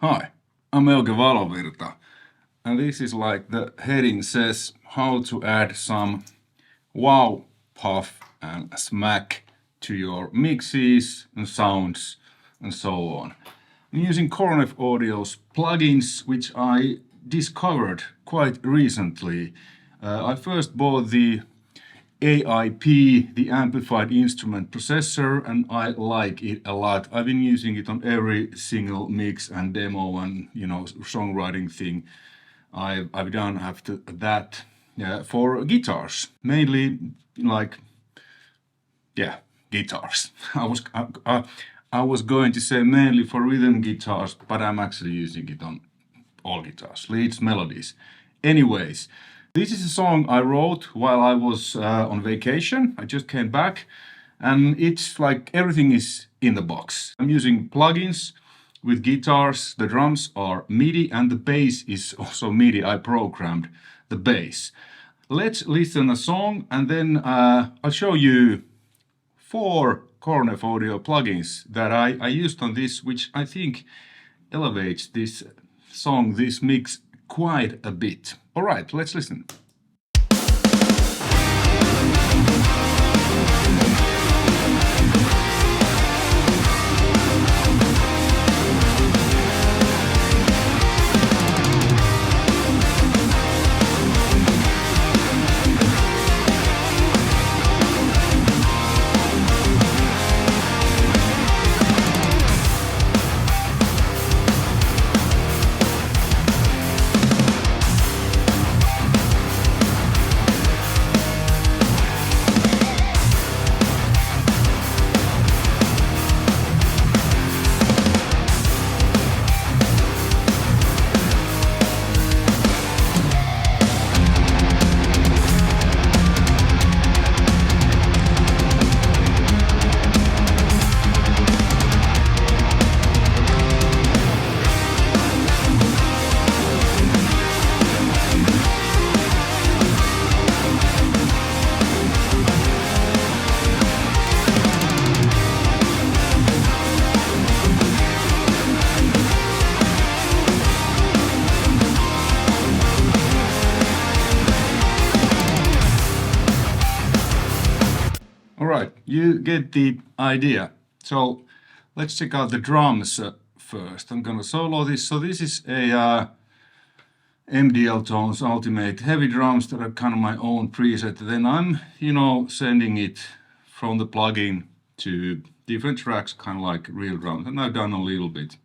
Hi, I'm Euge Valovirta, and this is like the heading says, how to add some wow, puff and smack to your mixes and sounds and so on. I'm using Korneff Audio's plugins, which I discovered quite recently. I first bought the AIP, the Amplified Instrument Processor, and I like it a lot. I've been using it on every single mix and demo and songwriting thing I've done after that for guitars, mainly guitars. I was going to say mainly for rhythm guitars, but I'm actually using it on all guitars, leads, melodies. Anyways, this is a song I wrote while I was on vacation. I just came back, and it's like everything is in the box. I'm using plugins with guitars. The drums are MIDI and the bass is also MIDI. I programmed the bass. Let's listen a song, and then I'll show you 4 Korneff Audio plugins that I used on this, which I think elevates this song, this mix, quite a bit. All right, let's listen. Alright, you get the idea. So let's check out the drums first. I'm gonna solo this. So this is a MDL Tones Ultimate heavy drums that are kind of my own preset. Then I'm, sending it from the plugin to different tracks, kind of like real drums. And I've done a little bit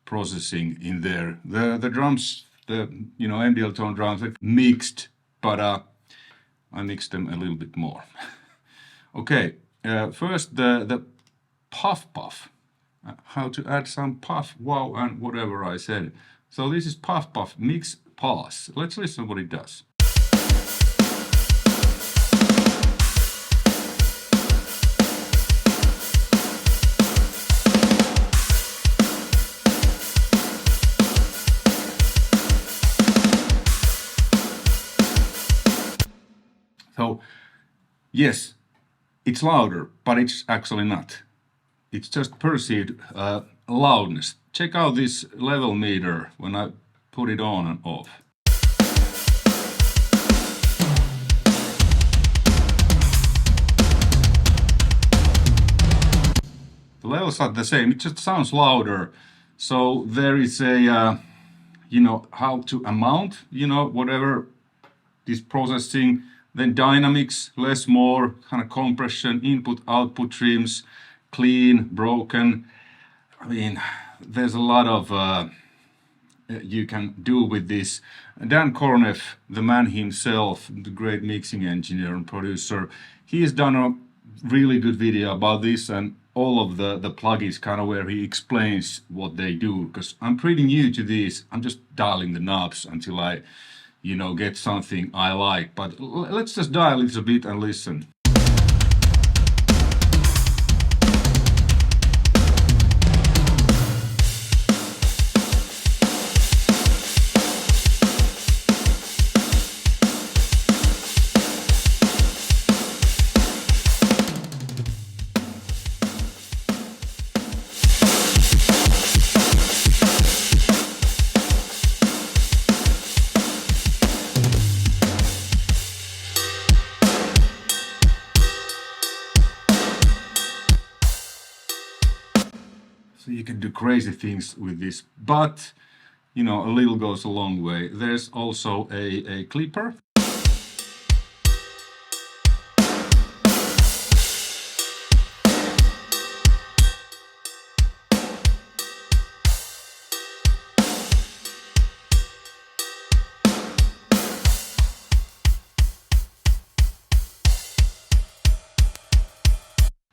processing in there. The drums, the MDL Tone drums, they're mixed, but I mixed them a little bit more. Okay, first the puff. How to add some puff, wow, and whatever I said. So this is puff mix pass. Let's listen what it does. So yes, it's louder, but it's actually not. It's just perceived loudness. Check out this level meter when I put it on and off. The levels are the same, it just sounds louder. So there is a, how to amount, whatever this processing. Then dynamics, less, more, kind of compression, input, output trims, clean, broken. I mean, there's a lot of you can do with this. Dan Korneff, the man himself, the great mixing engineer and producer, he has done a really good video about this and all of the plugins, kind of where he explains what they do. Because I'm pretty new to this, I'm just dialing the knobs until I get something I like. But let's just dial a little bit and listen. you can do crazy things with this, but you know, a little goes a long way. There's also a clipper.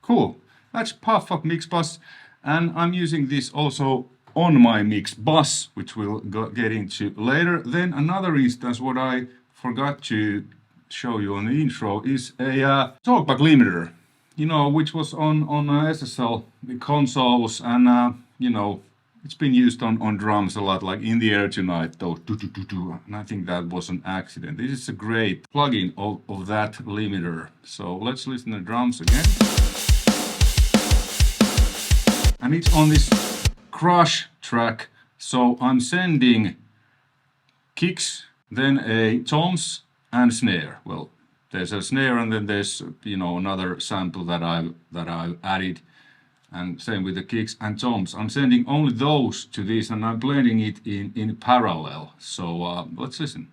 Cool, that's Puff-Up mixbus, and I'm using this also on my mixbus, which we'll get into later. Then another instance, what I forgot to show you on the intro, is a Talkback Limiter, you know, which was on SSL consoles, and you know, it's been used on drums a lot, like In the Air Tonight, those do, and I think that was an accident. This is a great plugin of that limiter. So let's listen to drums again. And it's on this crush track, so I'm sending kicks, then a toms and snare. Well, there's a snare and then there's, you know, another sample that I've added, and same with the kicks and toms. I'm sending only those to this, and I'm blending it in parallel. So let's listen.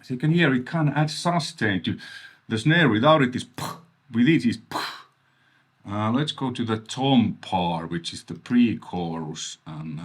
You can hear it kind of adds sustain to the snare. Without it is with it is. Let's go to the tom part, which is the pre-chorus, and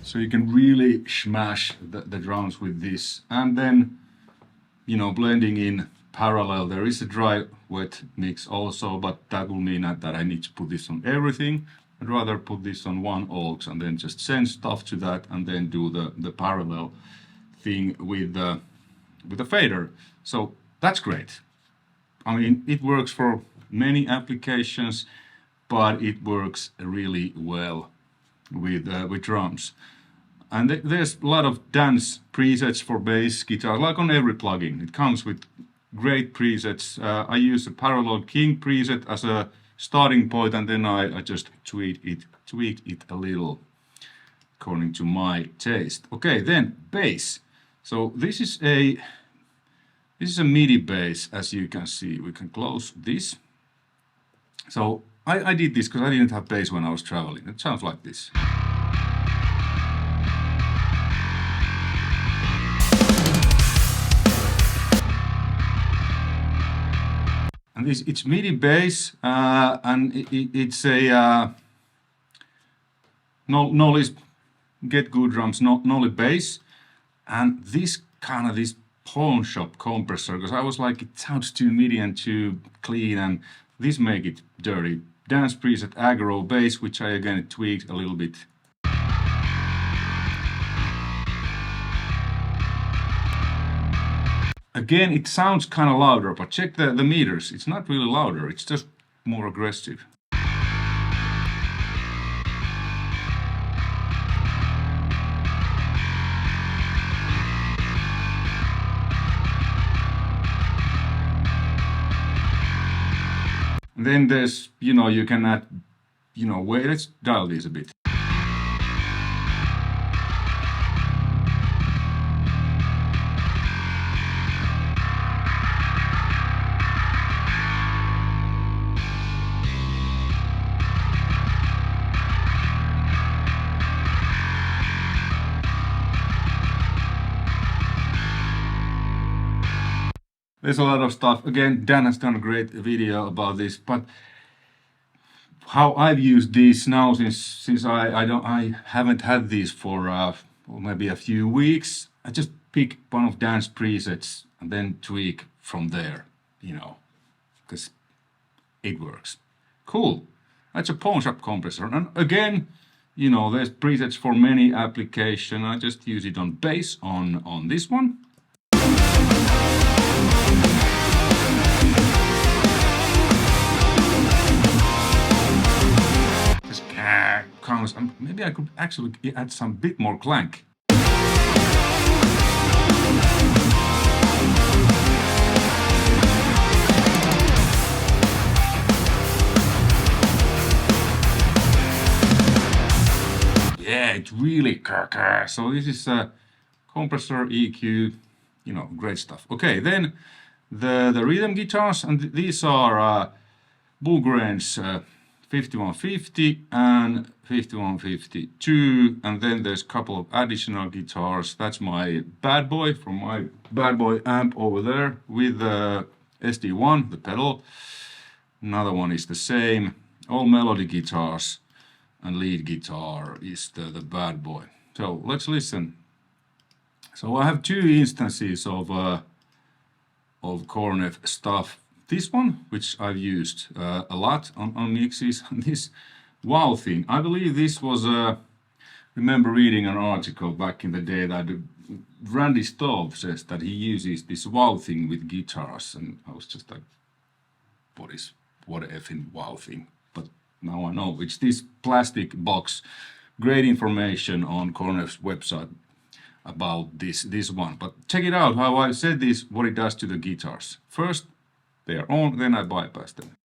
so you can really smash the drums with this. And then, you know, blending in parallel. There is a dry wet mix also, but that will mean that I need to put this on everything. I'd rather put this on one aux and then just send stuff to that, and then do the parallel thing with the fader. So that's great. I mean, it works for many applications, but it works really well with drums. And there's a lot of dance presets for bass guitar, like on every plugin. It comes with great presets. I use a Parallel King preset as a starting point, and then I just tweak it a little according to my taste. Okay, then bass. So this is a MIDI bass, as you can see. We can close this. So I did this because I didn't have bass when I was traveling. It sounds like this. And it's MIDI bass, and it's a Nolly's Get Good Drums Nolly bass, and this pawn shop compressor, because I was like, it sounds too MIDI and too clean, and this make it dirty. Dance preset aggro bass, which I again tweaked a little bit. Again, it sounds kind of louder, but check the meters. It's not really louder, it's just more aggressive. And then there's, you know, you can add, you know, wait, let's dial these a bit. There's a lot of stuff. Again, Dan has done a great video about this, but how I've used these now since I haven't had these for maybe a few weeks. I just pick one of Dan's presets and then tweak from there. you know, because it works. Cool. That's a pawn shop compressor. And again, you know, there's presets for many applications. I just use it on bass on this one. Just counts. Maybe I could actually add some bit more clank. Yeah, it's really so this is a compressor, EQ, you know, great stuff. Okay, then the rhythm guitars, and these are Boograins 5150 and 5152, and then there's a couple of additional guitars. That's my bad boy from my bad boy amp over there with the SD1, the pedal. Another one is the same, all melody guitars, and lead guitar is the bad boy. So let's listen. So I have two instances of Korneff stuff. This one, which I've used a lot on mixes, and this WOW Thing. I believe this was remember reading an article back in the day that Randy Staub says that he uses this WOW Thing with guitars, and I was just like, what a effing WOW Thing? But now I know it's this plastic box. Great information on Korneff's website about this one. But check it out how I said this, what it does to the guitars. First they are on, then I bypass them.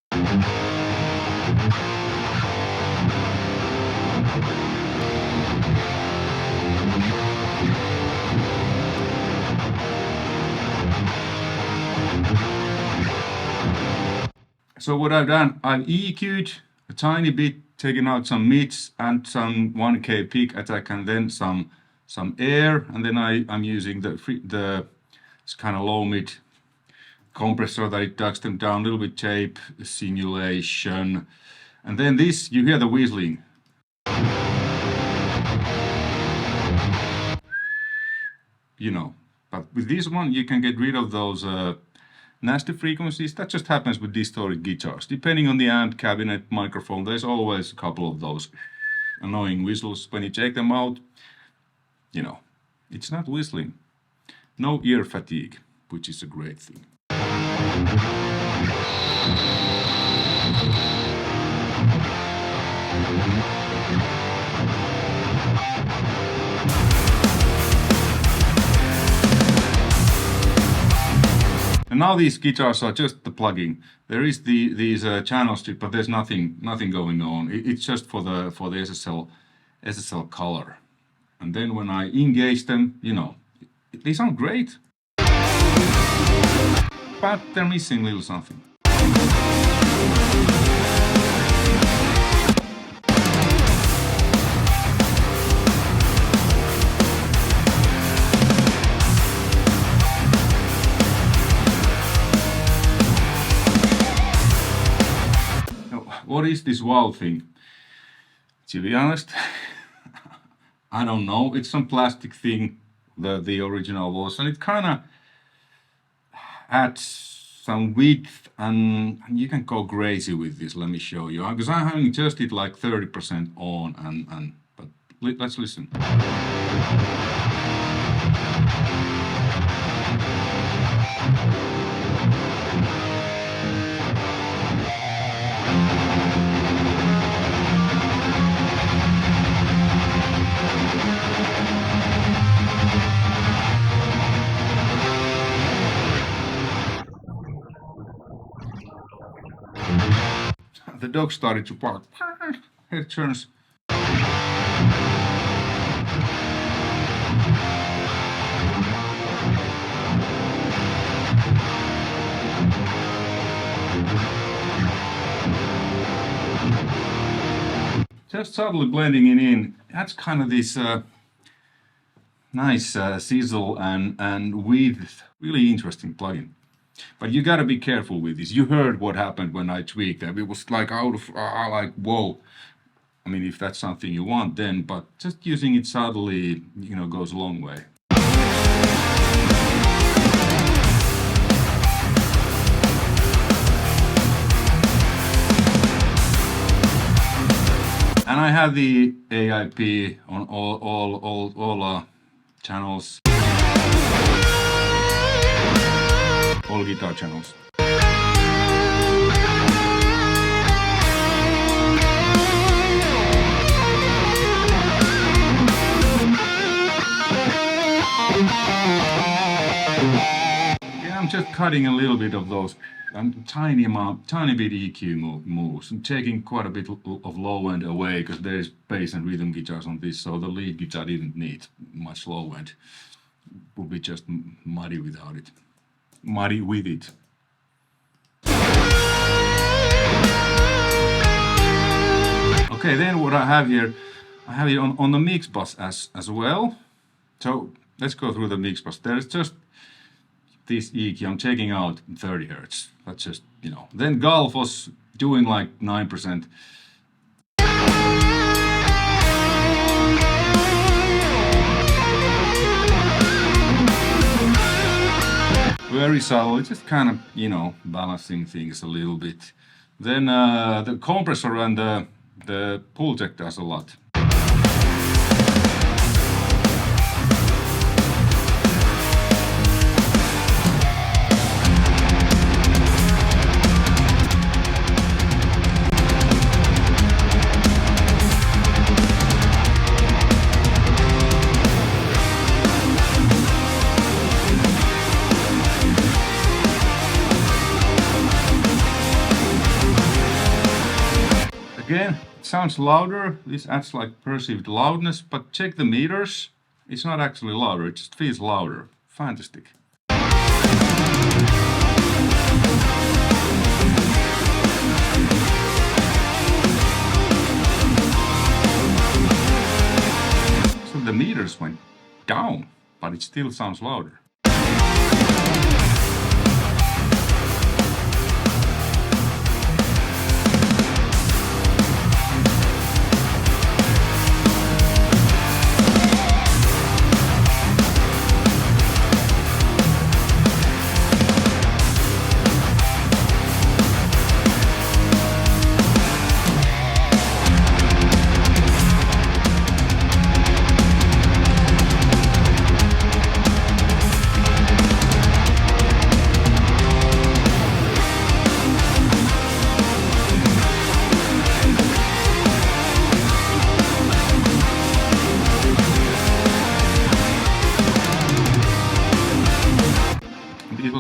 So what I've done, I've EQ'd a tiny bit, taken out some mids and some 1K peak attack, and then some air, and then I'm using the it's kind of low mid compressor that it ducks them down, a little bit tape, simulation, and then this, you hear the whistling. You know, but with this one you can get rid of those nasty frequencies. That just happens with distorted guitars. Depending on the amp, cabinet, microphone, there's always a couple of those annoying whistles. When you take them out, you know, it's not whistling. No ear fatigue, which is a great thing. And now these guitars are just the plugin. There is these channel strip, but there's nothing going on. It's just for the SSL color. And then when I engage them, you know, they sound great, but they're missing a little something. What is this WOW thing? To be honest, I don't know. It's some plastic thing, the original was, and it kind of adds some width, and you can go crazy with this. Let me show you, because I'm having just it like 30% on, but let's listen. The dog started to bark. It turns. Just subtly blending it in. That's kind of this nice sizzle and width. Really interesting plugin. But you gotta be careful with this. You heard what happened when I tweaked them. It was like out of, like, whoa. I mean, if that's something you want, then, but just using it subtly, you know, goes a long way. And I have the AIP on all channels, all guitar channels. Yeah, I'm just cutting a little bit of those tiny bit EQ moves. I'm taking quite a bit of low end away because there's bass and rhythm guitars on this, so the lead guitar didn't need much low end. It would be just muddy without it. Muddy with it. Okay, then what I have here, I have it on the mix bus as well. So let's go through the mix bus. There's just this EQ, I'm taking out 30 Hertz. That's just, you know. Then Gulf was doing like 9%. Very subtle, just kind of, you know, balancing things a little bit. Then the compressor and the pull jack does a lot. Again, it sounds louder. This adds like perceived loudness, but check the meters. It's not actually louder, it just feels louder. Fantastic. So the meters went down, but it still sounds louder.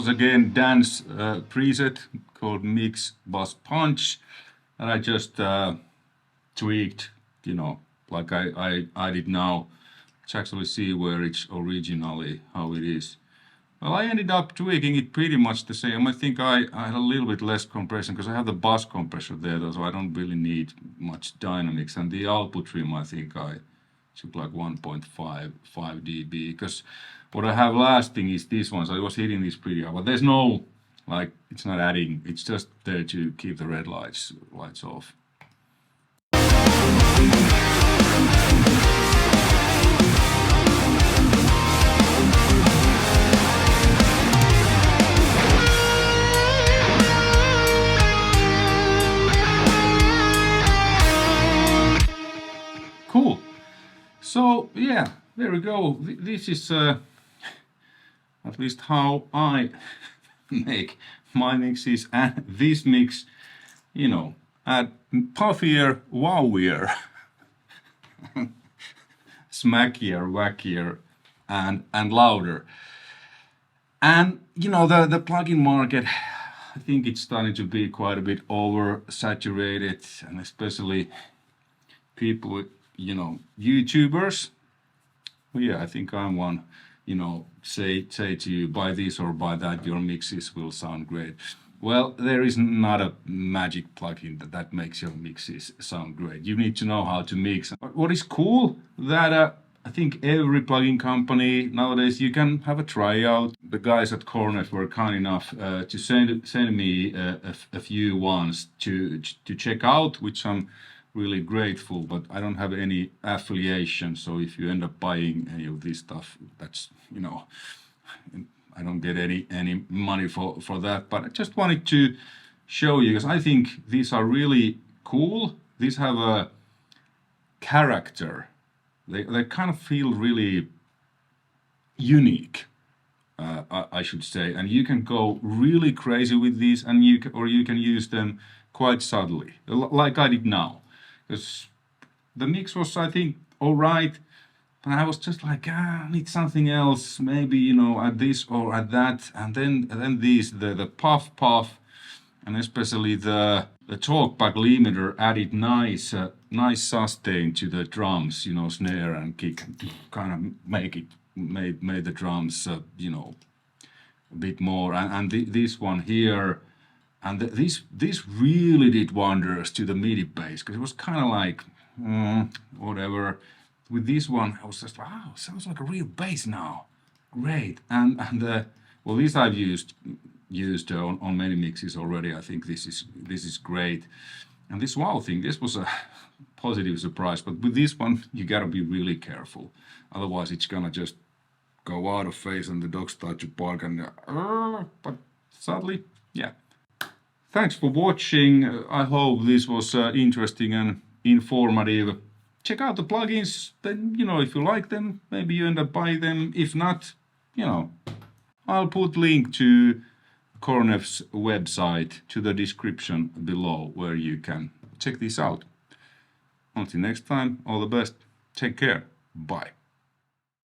Again, Dan's preset called Mix Bus Punch, and I just tweaked, you know, like I did now. Let's actually see where it's originally, how it is. Well, I ended up tweaking it pretty much the same. I think I had a little bit less compression because I have the bus compressor there, so I don't really need much dynamics. And the output trim, I think I took like 1.5 dB, because what I have lasting is this one, so I was hitting this pretty hard, but there's no, like, it's not adding, it's just there to keep the red lights off. Cool. So yeah, there we go. This is at least how I make my mixes, and this mix, you know, add puffier, wowier, smackier, wackier, and louder. And you know, the plugin market, I think it's starting to be quite a bit oversaturated, and especially people, you know, YouTubers. Well, yeah, I think I'm one. You know, say to you, buy this or buy that, your mixes will sound great. Well, there is not a magic plugin that makes your mixes sound great. You need to know how to mix. What is cool, that I think every plugin company nowadays, you can have a tryout. The guys at Korneff were kind enough to send me a few ones to check out, which I'm really grateful, but I don't have any affiliation, so if you end up buying any of this stuff, that's, you know, I don't get any money for that. But I just wanted to show you, because I think these are really cool. These have a character. They kind of feel really unique, I should say, and you can go really crazy with these, and you can use them quite subtly, like I did now, because the mix was, I think, all right, but I was just like, I need something else, maybe, you know, at this or at that, and then these, the puff, and especially the Talkback Limiter added nice sustain to the drums, you know, snare and kick, kind of made the drums, you know, a bit more. And this one here, and this really did wonders to the MIDI bass, because it was kind of like, whatever. With this one, I was just, wow, sounds like a real bass now. Great. And well, this I've used on many mixes already. I think this is great. And this WOW thing, this was a positive surprise, but with this one you gotta be really careful, otherwise it's gonna just go out of phase and the dogs start to bark, and but sadly, yeah. Thanks for watching. I hope this was interesting and informative. Check out the plugins, then, you know, if you like them, maybe you end up buying them. If not, you know, I'll put link to Korneff's website to the description below, where you can check this out. Until next time, all the best. Take care. Bye.